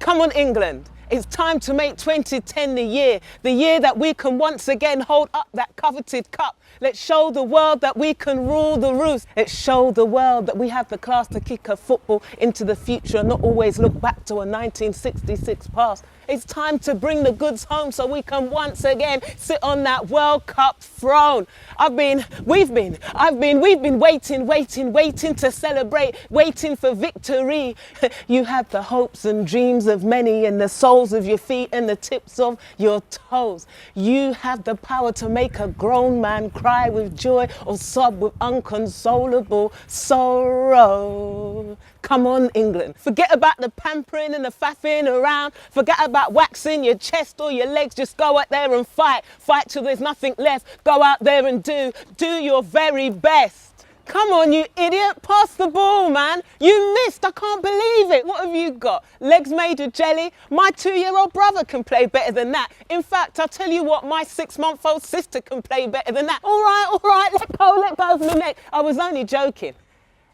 Come on, England. It's time to make 2010 the year that we can once again hold up that coveted cup. Let's show the world that we can rule the roost. Let's show the world that we have the class to kick a football into the future and not always look back to a 1966 past. It's time to bring the goods home so we can once again sit on that World Cup throne. We've been waiting to celebrate, waiting for victory. You have the hopes and dreams of many in the soles of your feet and the tips of your toes. You have the power to make a grown man cry with joy or sob with unconsolable sorrow. Come on, England. Forget about the pampering and the faffing around. Forget about waxing your chest or your legs. Just go out there and fight. Fight till there's nothing left. Go out there and do your very best. Come on, you idiot. Pass the ball, man. You missed. I can't believe it. What have you got? Legs made of jelly? My 2-year-old brother can play better than that. In fact, I'll tell you what, my 6-month-old sister can play better than that. All right. Let go of my neck. I was only joking.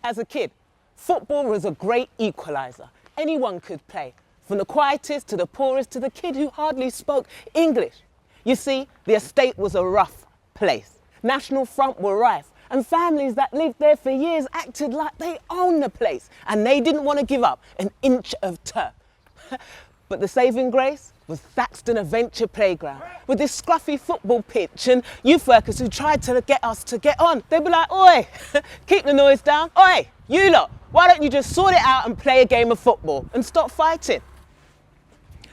As a kid, football was a great equaliser. Anyone could play, from the quietest to the poorest to the kid who hardly spoke English. You see, the estate was a rough place. National Front were rife, and families that lived there for years acted like they owned the place, and they didn't want to give up an inch of turf. But the saving grace was Thaxton Adventure Playground, with this scruffy football pitch and youth workers who tried to get us to get on. They'd be like, oi, keep the noise down. Oi, you lot, why don't you just sort it out and play a game of football and stop fighting?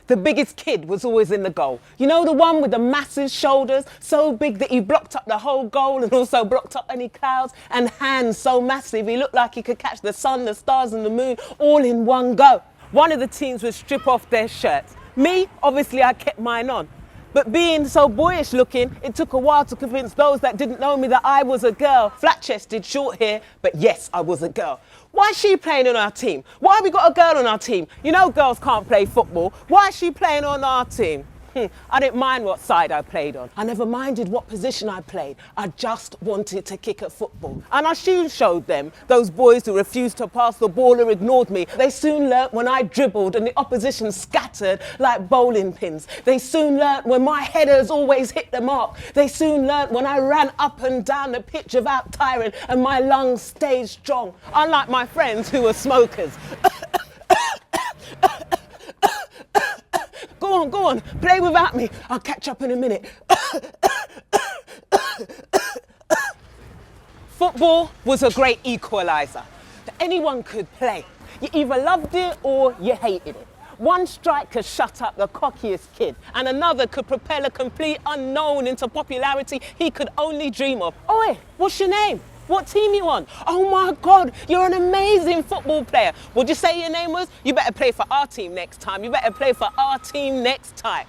The biggest kid was always in the goal. You know, the one with the massive shoulders, so big that he blocked up the whole goal and also blocked up any clouds, and hands so massive he looked like he could catch the sun, the stars and the moon all in one go. One of the teams would strip off their shirts. Me, obviously I kept mine on. But being so boyish looking, it took a while to convince those that didn't know me that I was a girl. Flat-chested, short hair, but yes, I was a girl. Why is she playing on our team? Why have we got a girl on our team? You know girls can't play football. Why is she playing on our team? I didn't mind what side I played on. I never minded what position I played. I just wanted to kick a football. And I soon showed them, those boys who refused to pass the ball or ignored me. They soon learnt when I dribbled and the opposition scattered like bowling pins. They soon learnt when my headers always hit the mark. They soon learnt when I ran up and down the pitch without tiring and my lungs stayed strong. Unlike my friends who were smokers. Go on, play without me. I'll catch up in a minute. Football was a great equaliser. Anyone could play. You either loved it or you hated it. One strike could shut up the cockiest kid, and another could propel a complete unknown into popularity he could only dream of. Oi, what's your name? What team you on? Oh my God, you're an amazing football player. What'd you say your name was? You better play for our team next time. You better play for our team next time.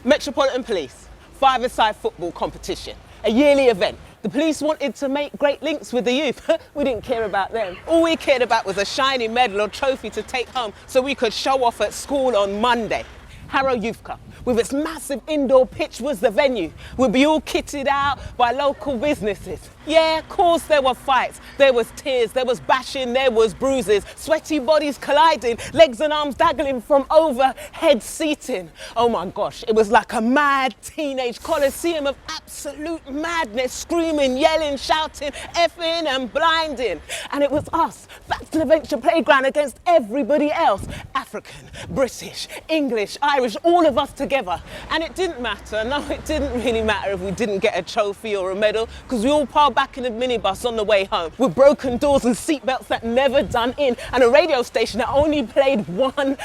Metropolitan Police, 5-a-side football competition, a yearly event. The police wanted to make great links with the youth. We didn't care about them. All we cared about was a shiny medal or trophy to take home so we could show off at school on Monday. Harrow Youth Cup, with its massive indoor pitch, was the venue. We'd be all kitted out by local businesses. Yeah, of course there were fights, there was tears, there was bashing, there was bruises, sweaty bodies colliding, legs and arms dangling from overhead seating. Oh my gosh, it was like a mad teenage coliseum of absolute madness, screaming, yelling, shouting, effing and blinding. And it was us, Thaxton Adventure Playground, against everybody else. African, British, English, Irish, all of us together. And it didn't matter, no, it didn't really matter if we didn't get a trophy or a medal, because we all piled back in a minibus on the way home with broken doors and seatbelts that never done in, and a radio station that only played one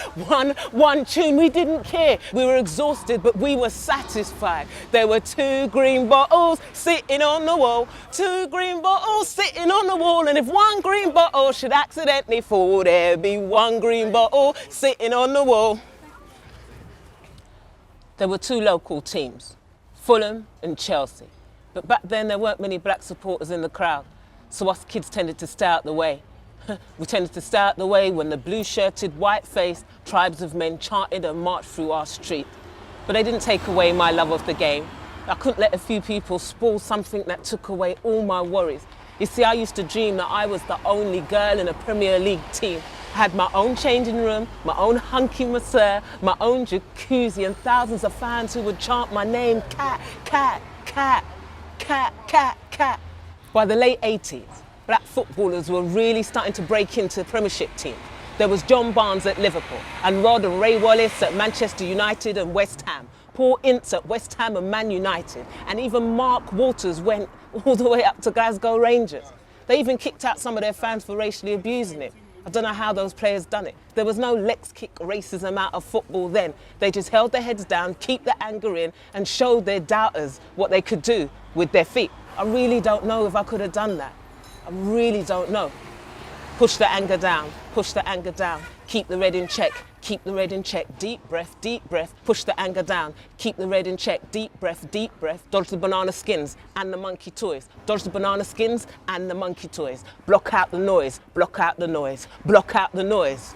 tune. We didn't care. We were exhausted, but we were satisfied. There were 2 green bottles sitting on the wall, 2 green bottles sitting on the wall, and if one green bottle should accidentally fall, there'd be 1 green bottle sitting on the wall. There were 2 local teams, Fulham and Chelsea. But back then there weren't many black supporters in the crowd, so us kids tended to stay out the way. We tended to stay out the way when the blue-shirted, white-faced tribes of men chanted and marched through our street. But they didn't take away my love of the game. I couldn't let a few people spoil something that took away all my worries. You see, I used to dream that I was the only girl in a Premier League team. I had my own changing room, my own hunky masseur, my own jacuzzi, and thousands of fans who would chant my name, Kat, Kat, Kat, Kat, Kat, Kat. By the late 80s, black footballers were really starting to break into Premiership teams. There was John Barnes at Liverpool, and Rod and Ray Wallace at Manchester United and West Ham, Paul Ince at West Ham and Man United, and even Mark Walters went all the way up to Glasgow Rangers. They even kicked out some of their fans for racially abusing him. I don't know how those players done it. There was no let's kick racism out of football then. They just held their heads down, keep the anger in, and showed their doubters what they could do with their feet. I really don't know if I could have done that. I really don't know. Push the anger down, push the anger down, keep the red in check, keep the red in check, deep breath, push the anger down, keep the red in check, deep breath, dodge the banana skins and the monkey toys, dodge the banana skins and the monkey toys, block out the noise, block out the noise, block out the noise.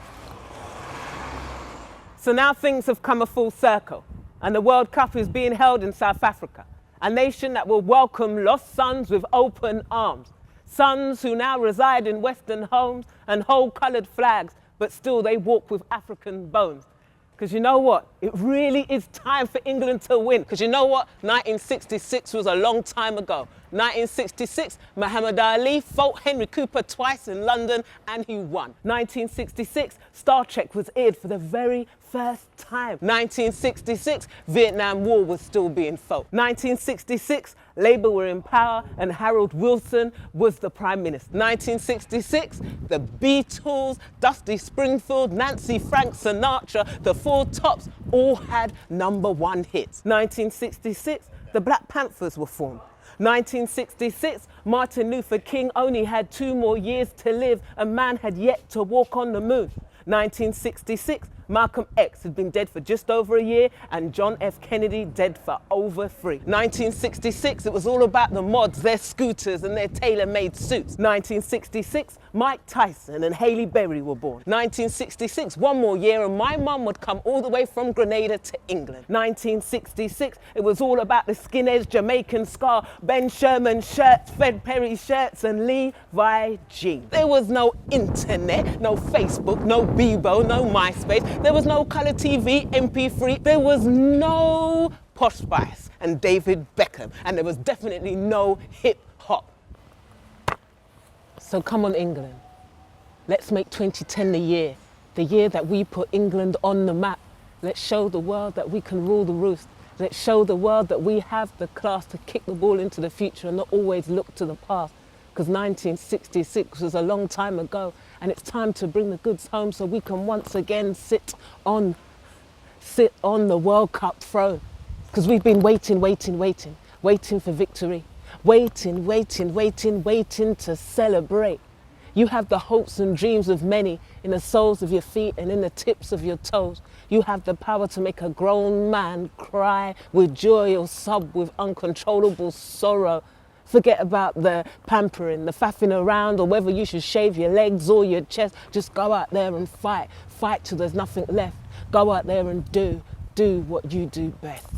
So now things have come a full circle, and the World Cup is being held in South Africa, a nation that will welcome lost sons with open arms. Sons who now reside in Western homes and hold coloured flags, but still they walk with African bones. Because you know what? It really is time for England to win. Because you know what? 1966 was a long time ago. 1966, Muhammad Ali fought Henry Cooper twice in London and he won. 1966, Star Trek was aired for the very first time. 1966, Vietnam War was still being fought. 1966, Labour were in power and Harold Wilson was the Prime Minister. 1966, the Beatles, Dusty Springfield, Nancy Frank Sinatra, the Four Tops all had #1 hits. 1966, the Black Panthers were formed. 1966, Martin Luther King only had 2 more years to live and man had yet to walk on the moon. 1966, Malcolm X had been dead for just over a year and John F. Kennedy dead for over 3. 1966, it was all about the mods, their scooters and their tailor-made suits. 1966, Mike Tyson and Halle Berry were born. 1966, 1 more year and my mum would come all the way from Grenada to England. 1966, it was all about the skinheads, Jamaican ska, Ben Sherman shirts, Fred Perry shirts and Levi jeans. There was no internet, no Facebook, no Bebo, no MySpace. There was no colour TV, MP3. There was no Posh Spice and David Beckham. And there was definitely no hip hop. So come on, England. Let's make 2010 the year that we put England on the map. Let's show the world that we can rule the roost. Let's show the world that we have the class to kick the ball into the future and not always look to the past. Because 1966 was a long time ago and it's time to bring the goods home so we can once again sit on the World Cup throne. Because we've been waiting for victory. Waiting to celebrate. You have the hopes and dreams of many in the soles of your feet and in the tips of your toes. You have the power to make a grown man cry with joy or sob with uncontrollable sorrow. Forget about the pampering, the faffing around, or whether you should shave your legs or your chest. Just go out there and fight. Fight till there's nothing left. Go out there and do what you do best.